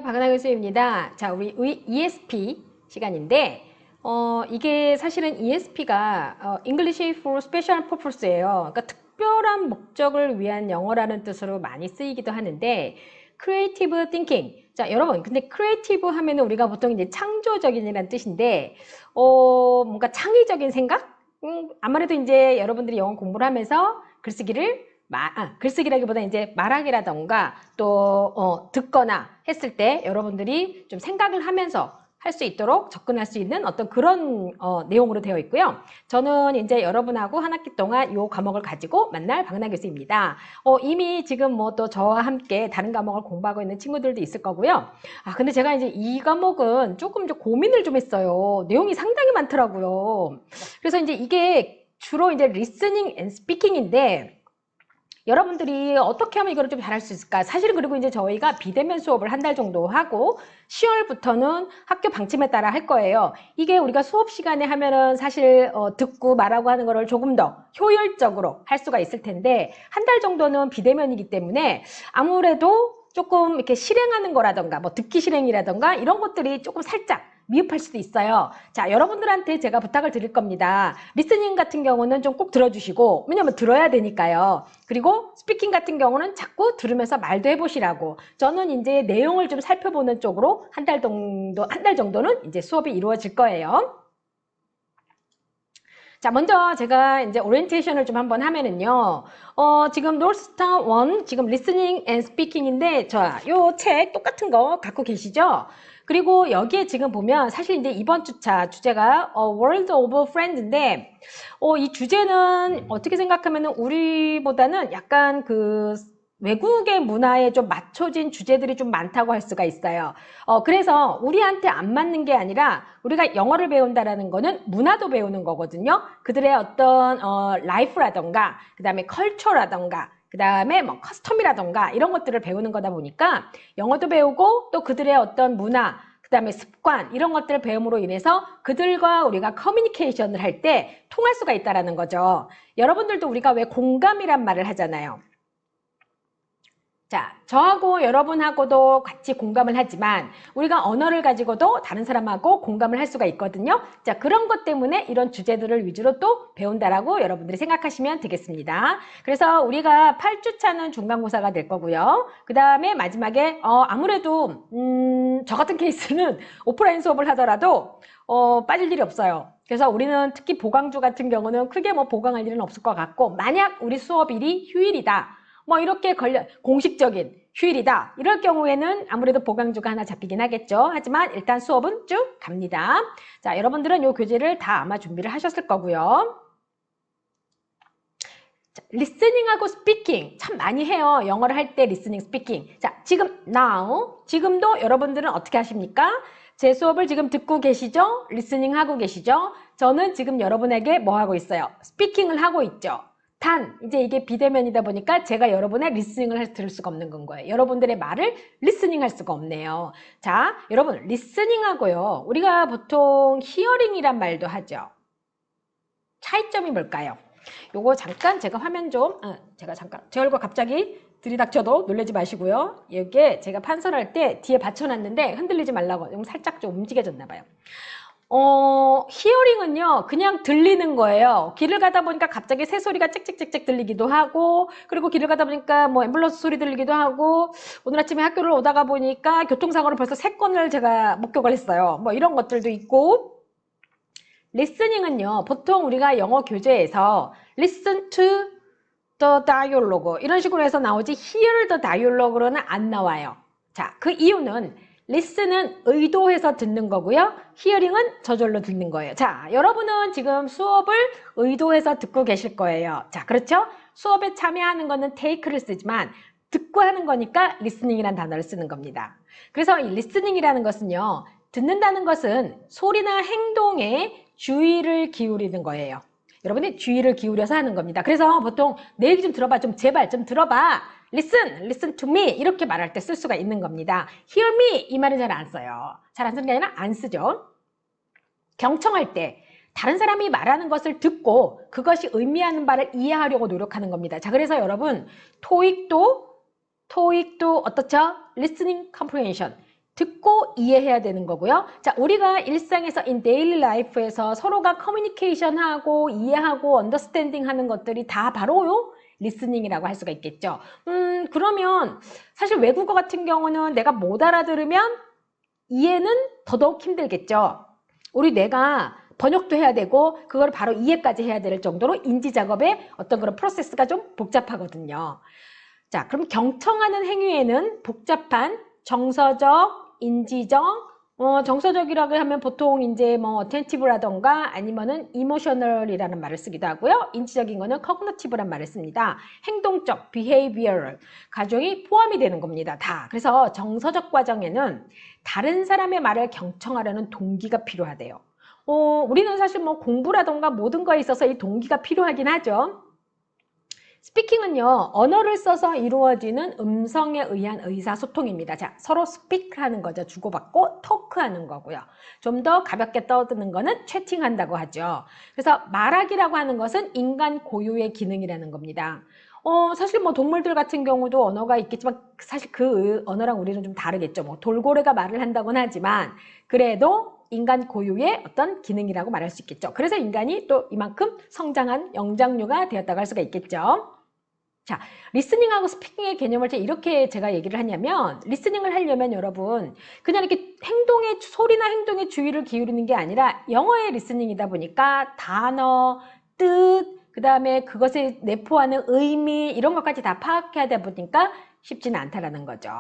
박은하 교수입니다. 자, 우리 ESP 시간인데, 이게 사실은 ESP가 English for Special Purpose예요. 그러니까 특별한 목적을 위한 영어라는 뜻으로 많이 쓰이기도 하는데, Creative Thinking. 자, 여러분, 근데 Creative 하면은 우리가 보통 이제 창조적인이라는 뜻인데, 뭔가 창의적인 생각? 아무래도 이제 여러분들이 영어 공부를 하면서 글쓰기라기보다 이제 말하기라던가 또 듣거나 했을 때 여러분들이 좀 생각을 하면서 할 수 있도록 접근할 수 있는 어떤 그런 내용으로 되어 있고요. 저는 이제 여러분하고 한 학기 동안 이 과목을 가지고 만날 박은하 교수입니다. 이미 지금 뭐 또 저와 함께 다른 과목을 공부하고 있는 친구들도 있을 거고요. 근데 제가 이제 이 과목은 조금 고민을 좀 했어요. 내용이 상당히 많더라고요. 그래서 이제 이게 주로 이제 리스닝 앤 스피킹인데, 여러분들이 어떻게 하면 이거를 좀 잘할 수 있을까? 사실은 그리고 이제 저희가 비대면 수업을 한 달 정도 하고 10월부터는 학교 방침에 따라 할 거예요. 이게 우리가 수업 시간에 하면은 사실 듣고 말하고 하는 거를 조금 더 효율적으로 할 수가 있을 텐데, 한 달 정도는 비대면이기 때문에 아무래도 조금 이렇게 실행하는 거라던가 뭐 듣기 실행이라던가 이런 것들이 조금 살짝 미흡할 수도 있어요. 자, 여러분들한테 제가 부탁을 드릴 겁니다. 리스닝 같은 경우는 좀 꼭 들어주시고, 왜냐면 들어야 되니까요. 그리고 스피킹 같은 경우는 자꾸 들으면서 말도 해보시라고. 저는 이제 내용을 좀 살펴보는 쪽으로 한 달 정도는 이제 수업이 이루어질 거예요. 자, 먼저 제가 이제 오리엔테이션을 좀 한번 하면은요, 지금 노스스타 1, 지금 리스닝 앤 스피킹인데, 요 책 똑같은 거 갖고 계시죠? 그리고 여기에 지금 보면 사실 이제 이번 주차 주제가 World of Friends인데, 이 주제는 어떻게 생각하면은 우리보다는 약간 그 외국의 문화에 좀 맞춰진 주제들이 좀 많다고 할 수가 있어요. 그래서 우리한테 안 맞는 게 아니라 우리가 영어를 배운다라는 거는 문화도 배우는 거거든요. 그들의 어떤 라이프라던가 그 다음에 컬처라던가 그 다음에 뭐 커스텀이라던가 이런 것들을 배우는 거다 보니까 영어도 배우고 또 그들의 어떤 문화, 그 다음에 습관 이런 것들을 배움으로 인해서 그들과 우리가 커뮤니케이션을 할 때 통할 수가 있다는 거죠. 여러분들도 우리가 왜 공감이란 말을 하잖아요. 자, 저하고 여러분하고도 같이 공감을 하지만 우리가 언어를 가지고도 다른 사람하고 공감을 할 수가 있거든요. 자, 그런 것 때문에 이런 주제들을 위주로 또 배운다라고 여러분들이 생각하시면 되겠습니다. 그래서 우리가 8주차는 중간고사가 될 거고요. 그 다음에 마지막에 아무래도 저 같은 케이스는 오프라인 수업을 하더라도 빠질 일이 없어요. 그래서 우리는 특히 보강주 같은 경우는 크게 뭐 보강할 일은 없을 것 같고, 만약 우리 수업일이 휴일이다. 뭐 이렇게 공식적인 휴일이다 이럴 경우에는 아무래도 보강주가 하나 잡히긴 하겠죠. 하지만 일단 수업은 쭉 갑니다. 자, 여러분들은 이 교재를 다 아마 준비를 하셨을 거고요. 자, 리스닝하고 스피킹 참 많이 해요. 영어를 할 때 리스닝, 스피킹. 자, 지금 지금도 여러분들은 어떻게 하십니까? 제 수업을 지금 듣고 계시죠? 리스닝 하고 계시죠? 저는 지금 여러분에게 뭐 하고 있어요? 스피킹을 하고 있죠. 이제 이게 비대면이다 보니까 제가 여러분의 리스닝을 들을 수가 없는 건 거예요. 여러분들의 말을 리스닝 할 수가 없네요. 자, 여러분, 리스닝하고요. 우리가 보통 히어링이란 말도 하죠. 차이점이 뭘까요? 요거 잠깐 제가 화면 좀, 제 얼굴 갑자기 들이닥쳐도 놀라지 마시고요. 이게 제가 판선할 때 뒤에 받쳐놨는데 흔들리지 말라고. 이거 살짝 좀 움직여졌나 봐요. 히어링은요, 그냥 들리는 거예요. 길을 가다 보니까 갑자기 새소리가 짹짹짹짹 들리기도 하고, 그리고 길을 가다 보니까 뭐 앰뷸런스 소리 들리기도 하고, 오늘 아침에 학교를 오다가 보니까 교통사고를 벌써 3건을 제가 목격을 했어요. 뭐 이런 것들도 있고, 리스닝은요, 보통 우리가 영어 교재에서 listen to the dialogue 이런 식으로 해서 나오지 hear the dialogue로는 안 나와요. 자, 그 이유는 listen은 의도해서 듣는 거고요. hearing은 저절로 듣는 거예요. 자, 여러분은 지금 수업을 의도해서 듣고 계실 거예요. 자, 그렇죠? 수업에 참여하는 거는 take를 쓰지만 듣고 하는 거니까 listening이라는 단어를 쓰는 겁니다. 그래서 이 listening이라는 것은요, 듣는다는 것은 소리나 행동에 주의를 기울이는 거예요. 여러분이 주의를 기울여서 하는 겁니다. 그래서 보통 내 얘기 좀 들어봐, 좀 제발 좀 들어봐. listen to me 이렇게 말할 때 쓸 수가 있는 겁니다. hear me 이 말은 잘 안 써요. 잘 안 쓰는 게 아니라 안 쓰죠. 경청할 때 다른 사람이 말하는 것을 듣고 그것이 의미하는 바를 이해하려고 노력하는 겁니다. 자, 그래서 여러분 토익도 어떻죠? listening comprehension 듣고 이해해야 되는 거고요. 자, 우리가 일상에서 in daily life에서 서로가 커뮤니케이션하고 이해하고 언더스탠딩 하는 것들이 다 바로요 리스닝이라고 할 수가 있겠죠. 그러면 사실 외국어 같은 경우는 내가 못 알아들으면 이해는 더더욱 힘들겠죠. 우리 뇌가 번역도 해야 되고 그걸 바로 이해까지 해야 될 정도로 인지 작업의 어떤 그런 프로세스가 좀 복잡하거든요. 자, 그럼 경청하는 행위에는 복잡한 정서적, 인지적, 정서적이라고 하면 보통 이제 뭐 attentive라던가 아니면은 emotional이라는 말을 쓰기도 하고요. 인지적인 거는 cognitive란 말을 씁니다. 행동적, behavioral 과정이 포함이 되는 겁니다. 다. 그래서 정서적 과정에는 다른 사람의 말을 경청하려는 동기가 필요하대요. 우리는 사실 뭐 공부라던가 모든 거에 있어서 이 동기가 필요하긴 하죠. 스피킹은요, 언어를 써서 이루어지는 음성에 의한 의사소통입니다. 자, 서로 스피크하는 거죠. 주고받고 토크하는 거고요. 좀 더 가볍게 떠드는 거는 채팅한다고 하죠. 그래서 말하기라고 하는 것은 인간 고유의 기능이라는 겁니다. 사실 뭐 동물들 같은 경우도 언어가 있겠지만 사실 그 언어랑 우리는 좀 다르겠죠. 뭐 돌고래가 말을 한다고는 하지만 그래도 인간 고유의 어떤 기능이라고 말할 수 있겠죠. 그래서 인간이 또 이만큼 성장한 영장류가 되었다고 할 수가 있겠죠. 자, 리스닝하고 스피킹의 개념을 이렇게 제가 얘기를 하냐면 리스닝을 하려면 여러분 그냥 이렇게 소리나 행동에 주의를 기울이는 게 아니라 영어의 리스닝이다 보니까 단어, 뜻, 그 다음에 그것을 내포하는 의미 이런 것까지 다 파악해야 되다 보니까 쉽지는 않다라는 거죠.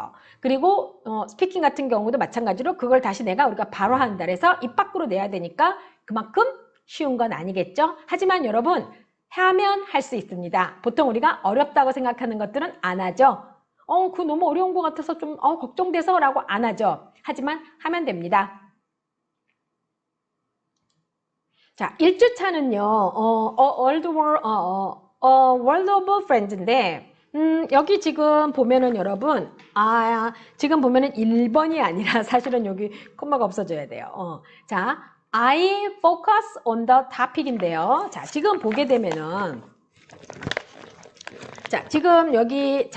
그리고 스피킹 같은 경우도 마찬가지로 그걸 다시 우리가 바로 한다 해서 입 밖으로 내야 되니까 그만큼 쉬운 건 아니겠죠. 하지만 여러분 하면 할 수 있습니다. 보통 우리가 어렵다고 생각하는 것들은 안 하죠. 그거 너무 어려운 것 같아서 좀 걱정돼서 라고 안 하죠. 하지만 하면 됩니다. 자, 1주차는요. World of Friends인데 여기 지금 보면은 여러분 지금 보면은 1번이 아니라 사실은 여기 콤마가 없어져야 돼요. 자, I focus on the topic인데요. 자, 지금 보게 되면은 자, 지금 여기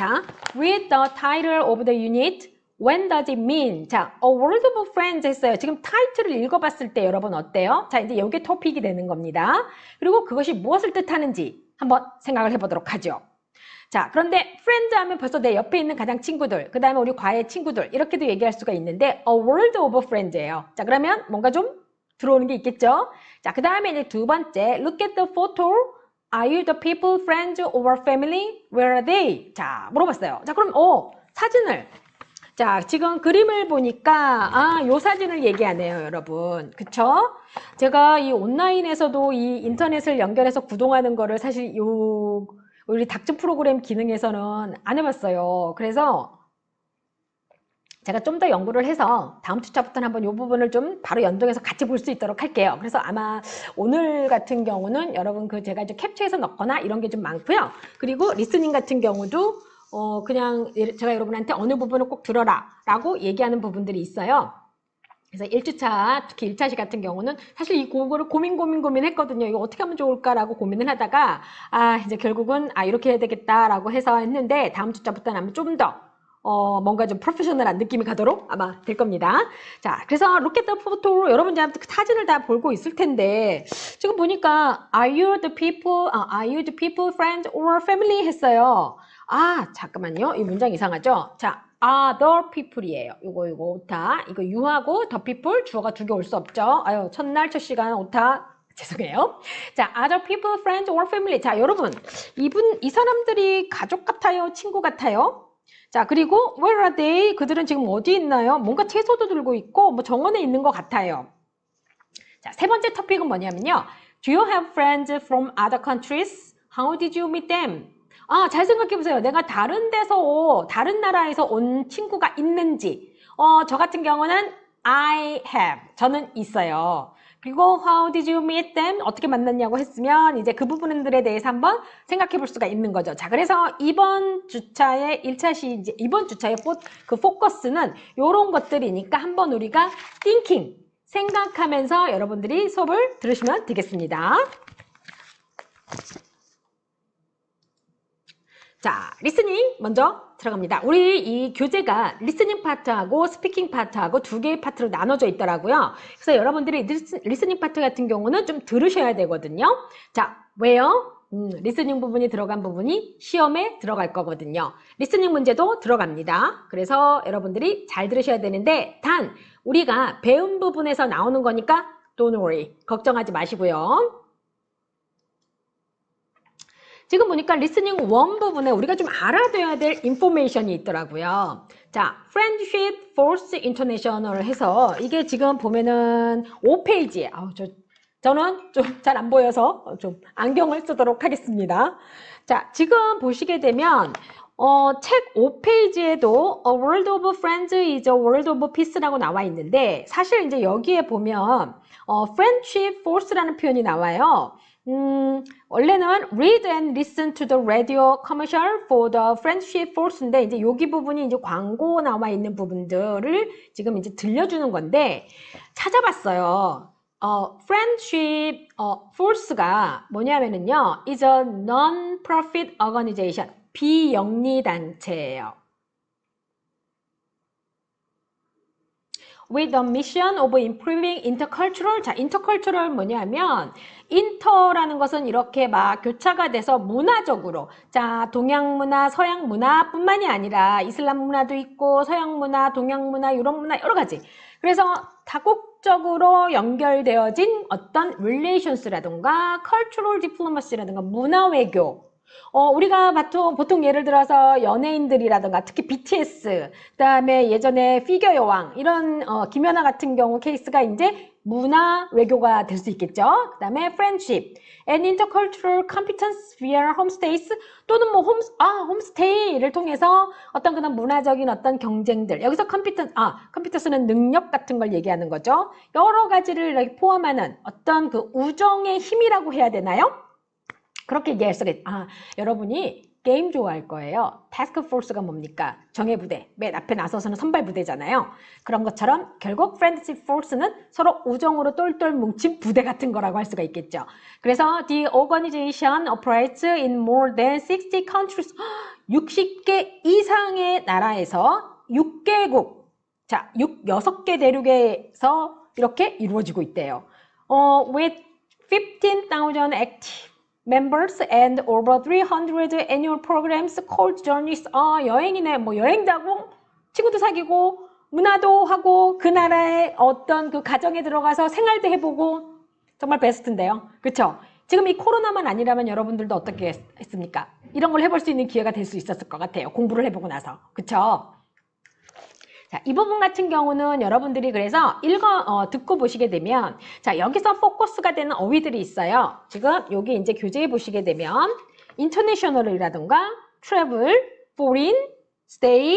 read the title of the unit. When does it mean? 자, A World of Friends 했어요. 지금 타이틀을 읽어봤을 때 여러분 어때요? 자, 이제 이게 토픽이 되는 겁니다. 그리고 그것이 무엇을 뜻하는지 한번 생각을 해보도록 하죠. 자, 그런데 friend 하면 벌써 내 옆에 있는 가장 친구들, 그 다음에 우리 과외 친구들 이렇게도 얘기할 수가 있는데 A World of Friends예요. 자, 그러면 뭔가 좀 들어오는 게 있겠죠? 자, 그 다음에 이제 두 번째 Look at the photo. Are you the people, friends, or family? Where are they? 자, 물어봤어요. 자, 그럼 사진을 자, 지금 그림을 보니까 요 사진을 얘기하네요, 여러분. 그쵸? 제가 이 온라인에서도 이 인터넷을 연결해서 구동하는 거를 사실 우리 닥터 프로그램 기능에서는 안 해봤어요. 그래서 제가 좀 더 연구를 해서 다음 주차부터는 한번 이 부분을 좀 바로 연동해서 같이 볼 수 있도록 할게요. 그래서 아마 오늘 같은 경우는 여러분 제가 이제 캡처해서 넣거나 이런 게 좀 많고요. 그리고 리스닝 같은 경우도 그냥 제가 여러분한테 어느 부분을 꼭 들어라 라고 얘기하는 부분들이 있어요. 그래서 1주차, 특히 1차 시 같은 경우는 사실 이 그거를 고민했거든요. 이거 어떻게 하면 좋을까라고 고민을 하다가 이제 결국은 이렇게 해야 되겠다라고 해서 했는데 다음 주차부터는 아마 좀 더 뭔가 좀 프로페셔널한 느낌이 가도록 아마 될 겁니다. 자, 그래서 로켓 포토로 여러분 이제 그 사진을 다 보고 있을 텐데 지금 보니까 Are you the people, friends or family 했어요. 잠깐만요. 이 문장 이상하죠? 자, other people이에요. 이거 오타. 이거 you하고 the people 주어가 두 개 올 수 없죠. 첫날 첫 시간 오타. 죄송해요. 자, other people, friends or family. 자, 여러분 이 사람들이 가족 같아요? 친구 같아요? 자, 그리고 where are they? 그들은 지금 어디 있나요? 뭔가 채소도 들고 있고 뭐 정원에 있는 것 같아요. 자, 세 번째 토픽은 뭐냐면요. Do you have friends from other countries? How did you meet them? 잘 생각해보세요. 내가 다른 나라에서 온 친구가 있는지. 저 같은 경우는 I have. 저는 있어요. 그리고 how did you meet them? 어떻게 만났냐고 했으면 이제 그 부분들에 대해서 한번 생각해 볼 수가 있는 거죠. 자, 그래서 이번 주차의 1차 이제 이번 주차의 그 포커스는 이런 것들이니까 한번 우리가 thinking, 생각하면서 여러분들이 수업을 들으시면 되겠습니다. 자, 리스닝 먼저 들어갑니다. 우리 이 교재가 리스닝 파트하고 스피킹 파트하고 두 개의 파트로 나눠져 있더라고요. 그래서 여러분들이 리스닝 파트 같은 경우는 좀 들으셔야 되거든요. 자, 왜요? 리스닝 부분이 들어간 부분이 시험에 들어갈 거거든요. 리스닝 문제도 들어갑니다. 그래서 여러분들이 잘 들으셔야 되는데 단 우리가 배운 부분에서 나오는 거니까 don't worry, 걱정하지 마시고요. 지금 보니까 리스닝 1 부분에 우리가 좀 알아둬야 될 인포메이션이 있더라고요. 자, Friendship Force International 해서 이게 지금 보면은 5페이지에 저는 좀 잘 안 보여서 좀 안경을 쓰도록 하겠습니다. 자, 지금 보시게 되면 책 5페이지에도 A World of Friends is a World of Peace라고 나와 있는데 사실 이제 여기에 보면 Friendship Force라는 표현이 나와요. 원래는 read and listen to the radio commercial for the friendship force인데 이제 여기 부분이 이제 광고 나와 있는 부분들을 지금 이제 들려주는 건데 찾아봤어요. friendship force가 뭐냐면은요, is a non-profit organization, 비영리 단체예요. with the mission of improving intercultural. 자, intercultural 뭐냐면 인터라는 것은 이렇게 막 교차가 돼서 문화적으로, 자, 동양 문화, 서양 문화뿐만이 아니라 이슬람 문화도 있고 서양 문화, 동양 문화, 유럽 문화 여러 가지. 그래서 다국적으로 연결되어진 어떤 relations라든가 cultural diplomacy라든가 문화 외교. 우리가 보통 예를 들어서 연예인들이라든가 특히 BTS, 그다음에 예전에 피겨 여왕 이런 김연아 같은 경우 케이스가 이제 문화 외교가 될 수 있겠죠. 그다음에 friendship and intercultural competence via homestays 또는 뭐 홈스테이를 통해서 어떤 그런 문화적인 어떤 경쟁들, 여기서 competence는 능력 같은 걸 얘기하는 거죠. 여러 가지를 포함하는 어떤 그 우정의 힘이라고 해야 되나요? 그렇게 얘기할 수가 여러분이 게임 좋아할 거예요. 태스크포스가 뭡니까? 정예부대, 맨 앞에 나서서는 선발부대잖아요. 그런 것처럼 결국 프렌드십 포스는 서로 우정으로 똘똘 뭉친 부대 같은 거라고 할 수가 있겠죠. 그래서 the organization operates in more than 60 countries. 60개 이상의 나라에서 6개국, 자, 6개 대륙에서 이렇게 이루어지고 있대요. with 15,000 active members and over 300 annual programs called journeys. 여행이네. 뭐 여행도 하고 친구도 사귀고 문화도 하고 그 나라의 어떤 그 가정에 들어가서 생활도 해보고 정말 베스트인데요. 그렇죠? 지금 이 코로나만 아니라면 여러분들도 어떻게 했습니까? 이런 걸 해볼 수 있는 기회가 될 수 있었을 것 같아요. 공부를 해보고 나서. 그렇죠? 자, 이 부분 같은 경우는 여러분들이 그래서 듣고 보시게 되면, 자, 여기서 포커스가 되는 어휘들이 있어요. 지금 여기 이제 교재에 보시게 되면, international이라든가, travel, foreign, stay,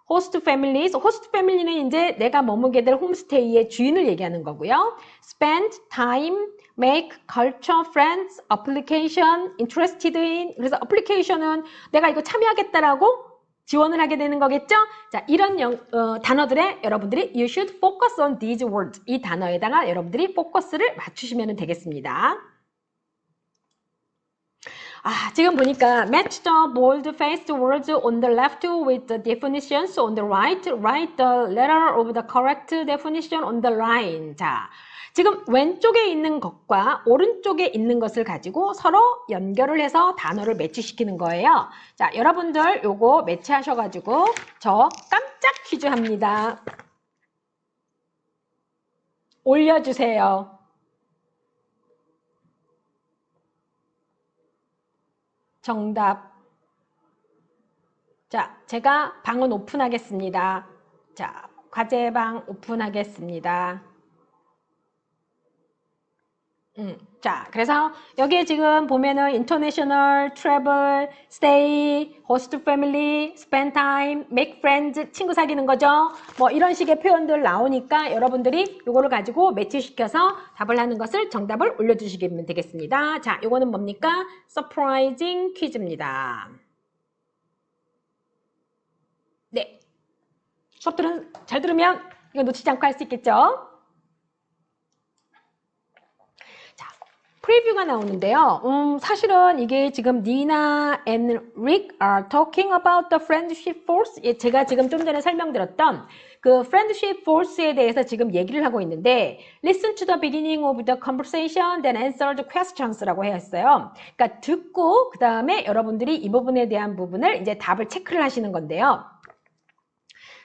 host families. host family는 이제 내가 머물게 될 홈스테이의 주인을 얘기하는 거고요. spend time, make, culture, friends, application, interested in. 그래서 application은 내가 이거 참여하겠다라고 지원을 하게 되는 거겠죠? 자, 이런 단어들에 여러분들이 you should focus on these words. 이 단어에다가 여러분들이 포커스를 맞추시면 되겠습니다. 지금 보니까 match the bold-faced words on the left with the definitions on the right. Write the letter of the correct definition on the line. 자, 지금 왼쪽에 있는 것과 오른쪽에 있는 것을 가지고 서로 연결을 해서 단어를 매치시키는 거예요. 자, 여러분들 요거 매치하셔가지고 저 깜짝 퀴즈 합니다. 올려주세요. 정답. 자, 제가 방은 오픈하겠습니다. 자, 과제방 오픈하겠습니다. 자, 그래서 여기에 지금 보면은 international, travel, stay, host family, spend time, make friends, 친구 사귀는 거죠. 뭐 이런 식의 표현들 나오니까 여러분들이 이거를 가지고 매치시켜서 답을 하는 것을 정답을 올려주시면 되겠습니다. 자, 이거는 뭡니까? surprising 퀴즈입니다. 네. 수업들은 잘 들으면 이거 놓치지 않고 할 수 있겠죠? 프리뷰가 나오는데요. 사실은 이게 지금 Nina and Rick are talking about the friendship force. 예, 제가 지금 좀 전에 설명드렸던 그 friendship force에 대해서 지금 얘기를 하고 있는데 listen to the beginning of the conversation, then answer the questions라고 했어요. 그러니까 듣고 그 다음에 여러분들이 이 부분에 대한 부분을 이제 답을 체크를 하시는 건데요.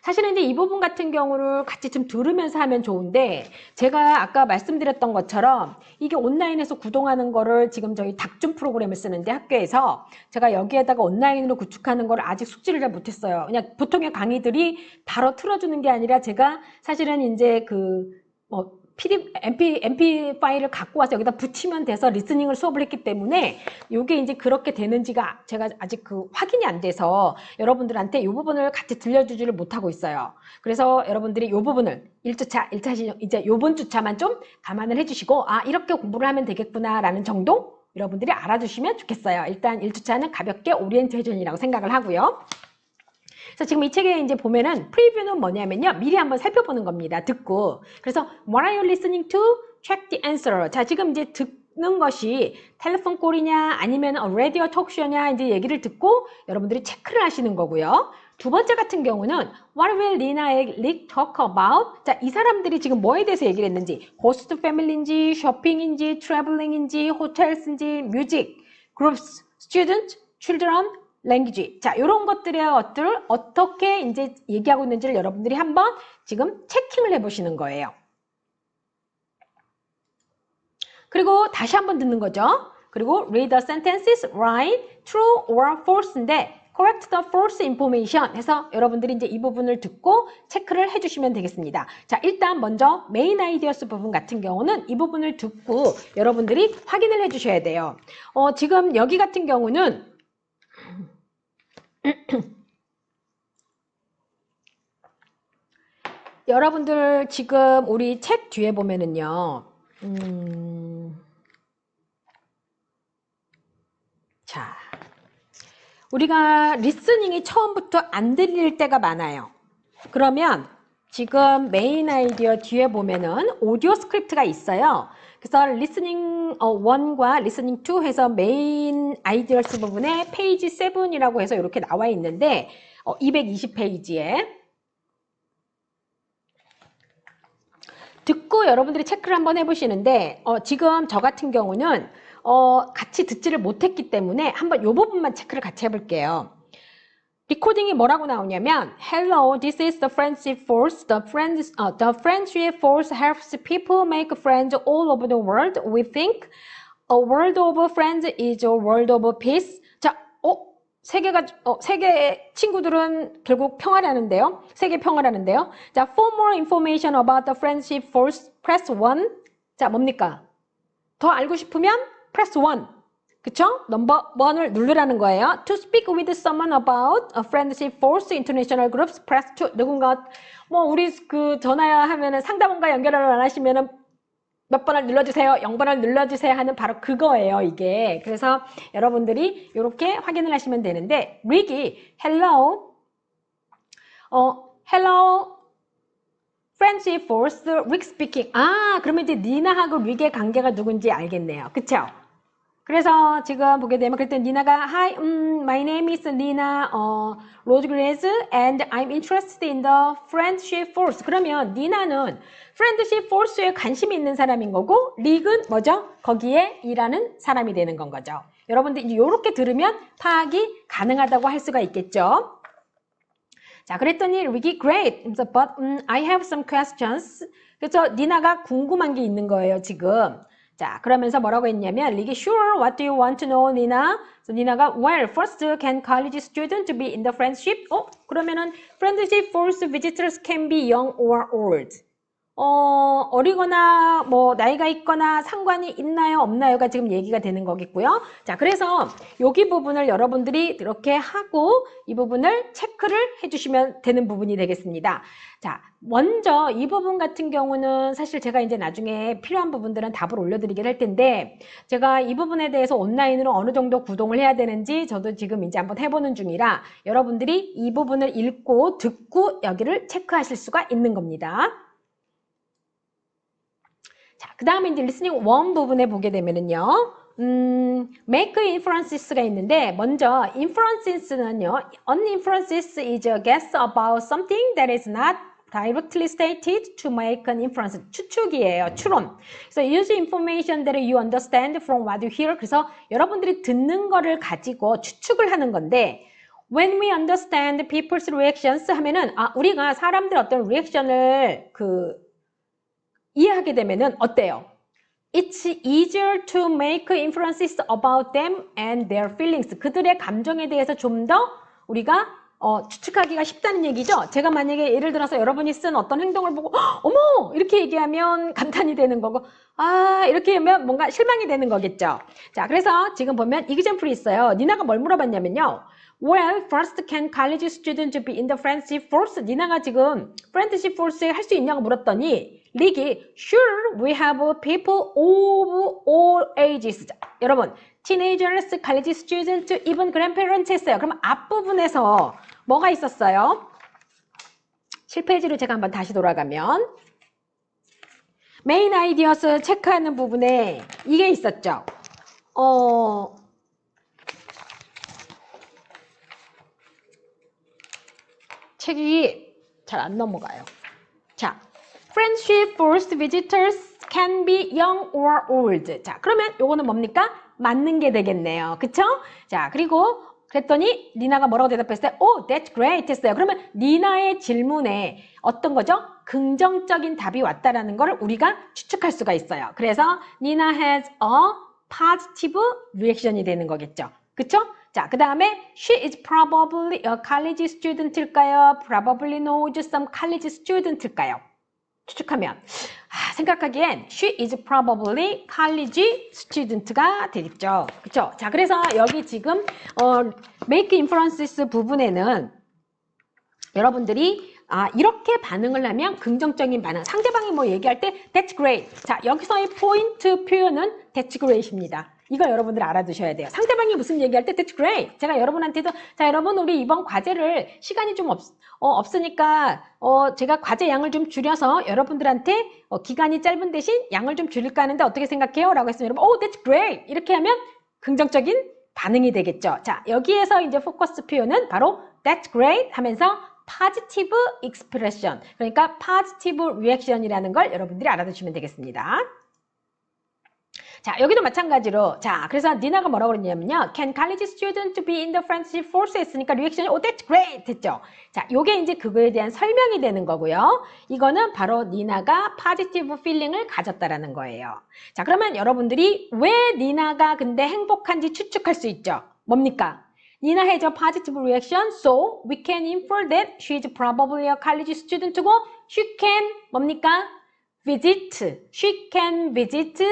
사실은 이제 이 부분 같은 경우를 같이 좀 들으면서 하면 좋은데 제가 아까 말씀드렸던 것처럼 이게 온라인에서 구동하는 거를 지금 저희 닥준 프로그램을 쓰는데 학교에서 제가 여기에다가 온라인으로 구축하는 거를 아직 숙지를 잘 못했어요. 그냥 보통의 강의들이 바로 틀어주는 게 아니라 제가 사실은 이제 MP 파일을 갖고 와서 여기다 붙이면 돼서 리스닝을 수업을 했기 때문에 이게 이제 그렇게 되는지가 제가 아직 확인이 안 돼서 여러분들한테 이 부분을 같이 들려주지를 못하고 있어요. 그래서 여러분들이 이 부분을 1주차, 1차 이제 요번 주차만 좀 감안을 해주시고 이렇게 공부를 하면 되겠구나라는 정도 여러분들이 알아주시면 좋겠어요. 일단 1주차는 가볍게 오리엔테이션이라고 생각을 하고요. 그래서 지금 이 책에 이제 보면은 프리뷰는 뭐냐면요. 미리 한번 살펴보는 겁니다. 듣고. 그래서 What are you listening to? Check the answer. 자, 지금 이제 듣는 것이 텔레폰 콜이냐 아니면 라디오 톡쇼냐 이제 얘기를 듣고 여러분들이 체크를 하시는 거고요. 두 번째 같은 경우는 What will Nina and Rick talk about? 자, 이 사람들이 지금 뭐에 대해서 얘기를 했는지 호스트 패밀리인지 쇼핑인지 트래블링인지 호텔스인지 뮤직, groups, student, children, 랭귀지. 자, 이런 것들을 어떻게 이제 얘기하고 있는지를 여러분들이 한번 지금 체킹을 해보시는 거예요. 그리고 다시 한번 듣는 거죠. 그리고 read the sentences, right, true or false인데 correct the false information 해서 여러분들이 이제 이 부분을 듣고 체크를 해주시면 되겠습니다. 자, 일단 먼저 메인 아이디어스 부분 같은 경우는 이 부분을 듣고 여러분들이 확인을 해주셔야 돼요. 지금 여기 같은 경우는 여러분들 지금 우리 책 뒤에 보면은요. 자, 우리가 리스닝이 처음부터 안 들릴 때가 많아요. 그러면 지금 메인 아이디어 뒤에 보면은 오디오 스크립트가 있어요. 그래서 리스닝 1과 리스닝 2 해서 메인 아이디어스 부분에 페이지 7이라고 해서 이렇게 나와 있는데 220페이지에 듣고 여러분들이 체크를 한번 해보시는데 지금 저 같은 경우는 같이 듣지를 못했기 때문에 한번 이 부분만 체크를 같이 해볼게요. 리코딩이 뭐라고 나오냐면 Hello, this is the friendship force. The friendship force helps people make friends all over the world. We think a world of friends is a world of peace. 자, 세계 친구들은 결국 평화라는데요. 세계 평화라는데요. 자, for more information about the friendship force, press 1. 자, 뭡니까? 더 알고 싶으면 press 1. 그쵸? 넘버 1을 누르라는 거예요. To speak with someone about a friendship force international groups, press 2. 누군가 우리 전화하면은 상담원과 연결을 안 하시면은 몇 번을 눌러주세요, 0번을 눌러주세요 하는 바로 그거예요, 이게. 그래서 여러분들이 이렇게 확인을 하시면 되는데, 릭이 hello, hello, friendship force, Rick speaking. 그러면 이제 니나하고 릭의 관계가 누군지 알겠네요. 그쵸? 그래서 지금 보게 되면 그랬더니 니나가 Hi, my name is Nina Rodriguez and I'm interested in the friendship force. 그러면 니나는 friendship force에 관심이 있는 사람인 거고 릭은 뭐죠? 거기에 일하는 사람이 되는 건 거죠. 여러분들 이렇게 들으면 파악이 가능하다고 할 수가 있겠죠. 자, 그랬더니 릭이 great, but I have some questions. 그래서 니나가 궁금한 게 있는 거예요, 지금. 자, 그러면서 뭐라고 했냐면 릭이 Sure, what do you want to know, Nina? 그래서 니나가 Well, first, can college students be in the friendship? 그러면은 friendship force visitors can be young or old. 어리거나 나이가 있거나 상관이 있나요 없나요가 지금 얘기가 되는 거겠고요. 자, 그래서 여기 부분을 여러분들이 이렇게 하고 이 부분을 체크를 해주시면 되는 부분이 되겠습니다. 자, 먼저 이 부분 같은 경우는 사실 제가 이제 나중에 필요한 부분들은 답을 올려드리긴 할 텐데 제가 이 부분에 대해서 온라인으로 어느 정도 구동을 해야 되는지 저도 지금 이제 한번 해보는 중이라 여러분들이 이 부분을 읽고 듣고 여기를 체크하실 수가 있는 겁니다. 자, 그 다음에 이제 listening one 부분에 보게 되면은요. make inferences가 있는데 먼저 inferences는요. An inference is a guess about something that is not directly stated to make an inference. 추측이에요. 추론. 그래서 use information that you understand from what you hear. 그래서 여러분들이 듣는 거를 가지고 추측을 하는 건데 when we understand people's reactions 하면은 우리가 사람들 어떤 리액션을 이해하게 되면은 어때요? It's easier to make inferences about them and their feelings. 그들의 감정에 대해서 좀 더 우리가 추측하기가 쉽다는 얘기죠. 제가 만약에 예를 들어서 여러분이 쓴 어떤 행동을 보고 어머! 이렇게 얘기하면 감탄이 되는 거고 이렇게 하면 뭔가 실망이 되는 거겠죠. 자, 그래서 지금 보면 example이 있어요. 니나가 뭘 물어봤냐면요. Well, first can college students be in the friendship force? 니나가 지금 friendship force에 할 수 있냐고 물었더니 릭이 Sure, we have people of all ages. 자, 여러분, teenagers, college students, even grandparents 했어요. 그럼 앞부분에서 뭐가 있었어요? 7페이지로 제가 한번 다시 돌아가면 메인 아이디어스 체크하는 부분에 이게 있었죠. 책이 잘 안 넘어가요. 자, friendship first visitors can be young or old. 자, 그러면 요거는 뭡니까? 맞는 게 되겠네요. 그쵸? 자, 그리고 그랬더니 니나가 뭐라고 대답했어요? Oh, that's great 했어요. 그러면 니나의 질문에 어떤 거죠? 긍정적인 답이 왔다라는 걸 우리가 추측할 수가 있어요. 그래서 니나 has a positive reaction이 되는 거겠죠. 그쵸? 자, 그 다음에 she is probably a college student일까요? Probably knows some college student일까요? 추측하면 생각하기엔 she is probably college student가 되겠죠. 그쵸? 자, 그래서 여기 지금 make inferences 부분에는 여러분들이 이렇게 반응을 하면 긍정적인 반응. 상대방이 뭐 얘기할 때 that's great. 자, 여기서의 포인트 표현은 that's great입니다. 이거 여러분들 알아두셔야 돼요. 상대방이 무슨 얘기할 때 that's great. 제가 여러분한테도 자, 여러분 우리 이번 과제를 시간이 좀 없으니까 제가 과제 양을 좀 줄여서 여러분들한테 기간이 짧은 대신 양을 좀 줄일까 하는데 어떻게 생각해요? 라고 했으면 여러분 oh that's great. 이렇게 하면 긍정적인 반응이 되겠죠. 자, 여기에서 이제 포커스 표현은 바로 that's great 하면서 positive expression. 그러니까 positive reaction이라는 걸 여러분들이 알아두시면 되겠습니다. 자, 여기도 마찬가지로 자, 그래서 니나가 뭐라고 그랬냐면요. Can college students be in the friendship force? 했으니까 리액션이 Oh, that's great! 했죠. 자, 요게 이제 그거에 대한 설명이 되는 거고요. 이거는 바로 니나가 positive feeling을 가졌다라는 거예요. 자, 그러면 여러분들이 왜 니나가 근데 행복한지 추측할 수 있죠. 뭡니까? Nina has a positive reaction, so we can infer that she is probably a college student고 she can 뭡니까? visit. She can visit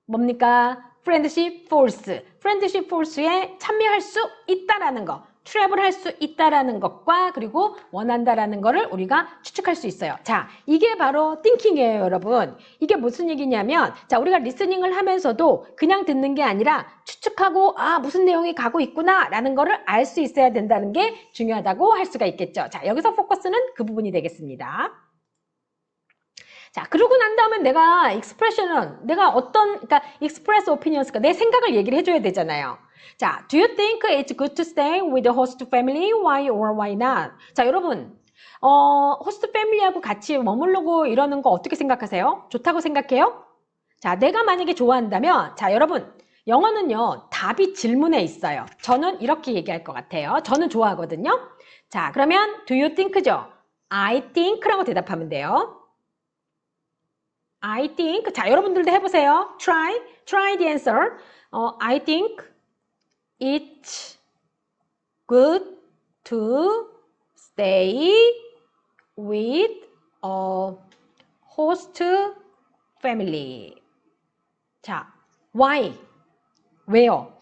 뭡니까? friendship force. friendship force에 참여할 수 있다라는 거. travel 할 수 있다라는 것과 그리고 원한다라는 거를 우리가 추측할 수 있어요. 자, 이게 바로 thinking이에요, 여러분. 이게 무슨 얘기냐면 자, 우리가 리스닝을 하면서도 그냥 듣는 게 아니라 추측하고 무슨 내용이 가고 있구나 라는 거를 알 수 있어야 된다는 게 중요하다고 할 수가 있겠죠. 자, 여기서 포커스는 그 부분이 되겠습니다. 자, 그러고 난 다음에 내가 expression은 내가 그러니까 express opinions가 내 생각을 얘기를 해줘야 되잖아요. 자, do you think it's good to stay with the host family? Why or why not? 자, 여러분, 호스트 패밀리하고 같이 머무르고 이러는 거 어떻게 생각하세요? 좋다고 생각해요? 자, 내가 만약에 좋아한다면, 자, 여러분, 영어는요, 답이 질문에 있어요. 저는 이렇게 얘기할 것 같아요. 저는 좋아하거든요. 자, 그러면 do you think죠? I think라고 대답하면 돼요. I think. 자, 여러분들도 해보세요. Try the answer. I think it's good to stay with a host family. 자, why? 왜요?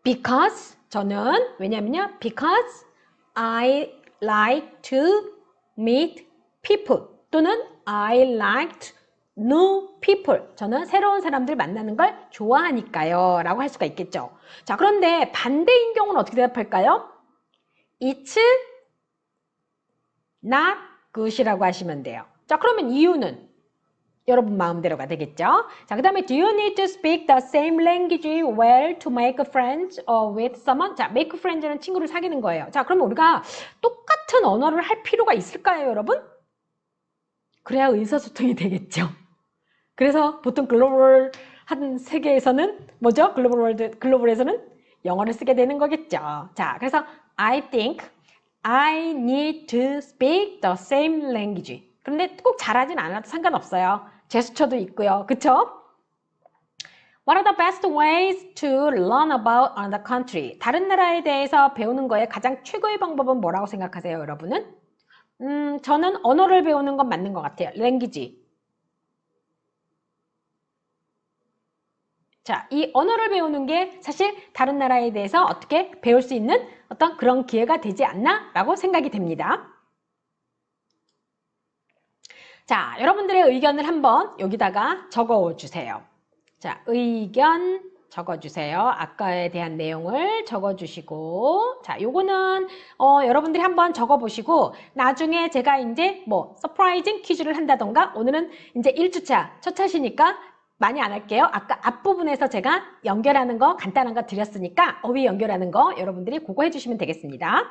Because 저는 왜냐면요. Because I like to meet people 또는 I like new people. 저는 새로운 사람들 만나는 걸 좋아하니까요. 라고 할 수가 있겠죠. 자, 그런데 반대인 경우는 어떻게 대답할까요? It's not good이라고 하시면 돼요. 자, 그러면 이유는 여러분 마음대로가 되겠죠. 자, 그 다음에 do you need to speak the same language well to make friends with someone? 자, make friends는 친구를 사귀는 거예요. 자, 그러면 우리가 똑같은 언어를 할 필요가 있을까요, 여러분? 그래야 의사소통이 되겠죠. 그래서 보통 글로벌한 세계에서는 뭐죠? 글로벌에서는 영어를 쓰게 되는 거겠죠. 자, 그래서 I think I need to speak the same language. 그런데 꼭 잘하진 않아도 상관없어요. 제스처도 있고요. 그쵸? What are the best ways to learn about another country? 다른 나라에 대해서 배우는 거에 가장 최고의 방법은 뭐라고 생각하세요, 여러분은? 저는 언어를 배우는 건 맞는 것 같아요. language. 자, 이 언어를 배우는 게 사실 다른 나라에 대해서 어떻게 배울 수 있는 어떤 그런 기회가 되지 않나? 라고 생각이 됩니다. 자, 여러분들의 의견을 한번 여기다가 적어 주세요. 자, 의견 적어 주세요. 아까에 대한 내용을 적어 주시고, 자, 요거는 여러분들이 한번 적어 보시고 나중에 제가 이제 뭐 서프라이징 퀴즈를 한다던가, 오늘은 이제 1주차 첫 차시니까 많이 안 할게요. 아까 앞부분에서 제가 연결하는 거 간단한 거 드렸으니까 어휘 연결하는 거 여러분들이 그거 해주시면 되겠습니다.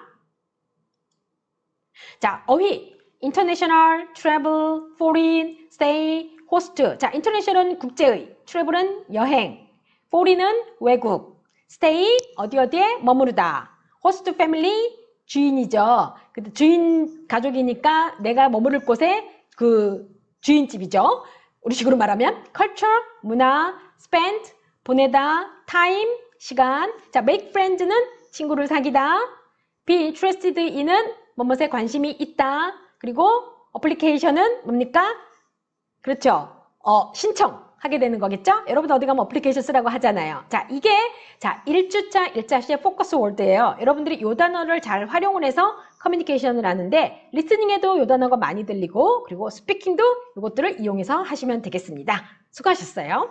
자, 어휘 international, travel, foreign, stay, host. 자, international은 국제의, travel은 여행, foreign은 외국, stay 어디에 머무르다, host family 주인이죠. 근데 주인 가족이니까 내가 머무를 곳에 그 주인집이죠. 우리식으로 말하면 culture 문화, spend 보내다, time 시간. 자, make friends는 친구를 사귀다, be interested in은 뭐뭐에 관심이 있다. 그리고 어플리케이션은 뭡니까? 그렇죠. 신청하게 되는 거겠죠? 여러분 어디 가면 어플리케이션 쓰라고 하잖아요. 자, 이게 1주차 1자시의 포커스 월드예요. 여러분들이 이 단어를 잘 활용을 해서 커뮤니케이션을 하는데 리스닝에도 이 단어가 많이 들리고, 그리고 스피킹도 이것들을 이용해서 하시면 되겠습니다. 수고하셨어요.